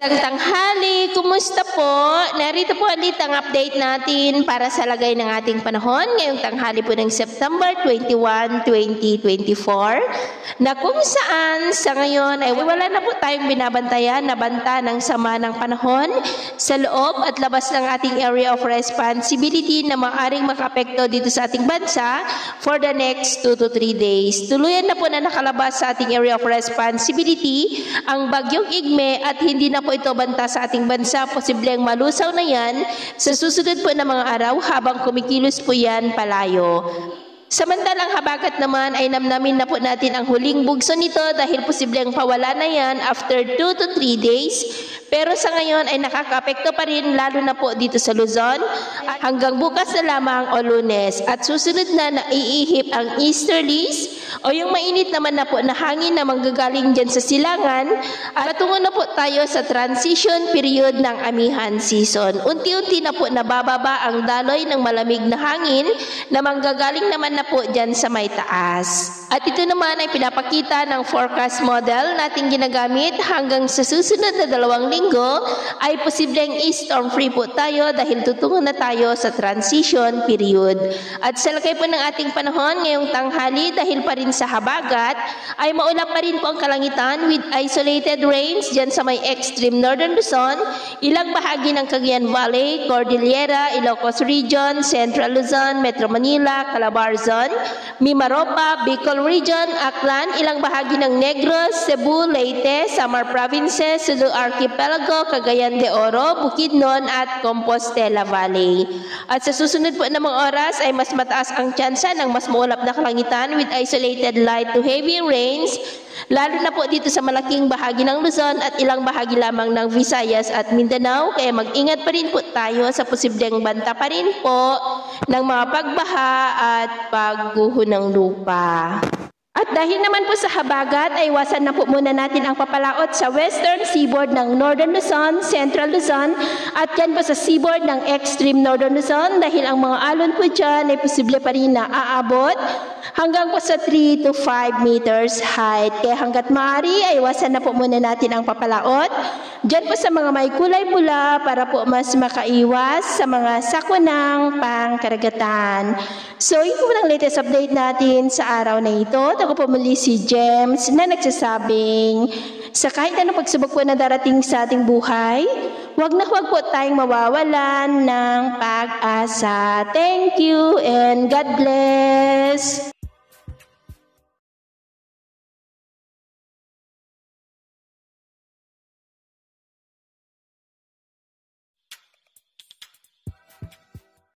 Tanghali, kumusta po? Narito po ulit ang update natin para sa lagay ng ating panahon ngayong tanghali po ng September 21, 2024 na kung saan sa ngayon ay wala na po tayong binabantayan na banta ng sama ng panahon sa loob at labas ng ating area of responsibility na maaaring makaapekto dito sa ating bansa for the next 2 to 3 days. Tuluyan na po na nakalabas sa ating area of responsibility ang bagyong Igme at hindi na po ito banta sa ating bansa. Posibleng malusaw na yan sa susunod po na mga araw habang kumikilos po yan palayo. Samantalang habagat naman ay namnamin na po natin ang huling bugso nito dahil posibleng pawala na yan after 2 to 3 days. Pero sa ngayon ay nakakaapekto pa rin lalo na po dito sa Luzon hanggang bukas na lamang o Lunes. At susunod na naiihip ang easterlies o yung mainit naman na po na hangin na manggagaling dyan sa silangan at patungo na po tayo sa transition period ng amihan season. Unti-unti na po nabababa ang daloy ng malamig na hangin na manggagaling naman na po dyan sa may taas. At ito naman ay pinapakita ng forecast model nating ginagamit hanggang sa susunod na 2 linggo ay posibleng storm free po tayo dahil tutungo na tayo sa transition period. At sa lagay po ng ating panahon ngayong tanghali dahil pa rin sa habagat ay maulap pa rin po ang kalangitan with isolated rains dyan sa may extreme northern Luzon, ilang bahagi ng Cagayan Valley, Cordillera, Ilocos Region, Central Luzon, Metro Manila, Calabarzon, Mimaropa, Bicol Region, Aklan, ilang bahagi ng Negros, Cebu, Leyte, Samar Provinces, Sulu Archipelago, Cagayan de Oro, Bukidnon at Compostela Valley. At sa susunod po na mga oras ay mas mataas ang tsansa ng mas maulap na kalangitan with isolated light to heavy rains, lalo na po dito sa malaking bahagi ng Luzon at ilang bahagi lamang ng Visayas at Mindanao. Kaya mag-ingat pa rin po tayo sa posibleng banta pa rin po ng mga pagbaha at pagguho ng lupa. At dahil naman po sa habagat, ay iwasan na po muna natin ang papalaot sa western seaboard ng Northern Luzon, Central Luzon, at yan po sa seaboard ng extreme Northern Luzon dahil ang mga alon po dyan ay posible pa rin na aabot hanggang po sa 3 to 5 meters height. Kaya hanggat maaari ay iwasan na po muna natin ang papalaot dyan po sa mga may kulay pula para po mas makaiwas sa mga sakwanang pangkaragatan. So, yun po ang latest update natin sa araw na ito. Ako po muli si James na nagsasabing sa kahit anong pagsubok po na darating sa ating buhay, huwag po tayong mawawalan ng pag-asa. Thank you and God bless!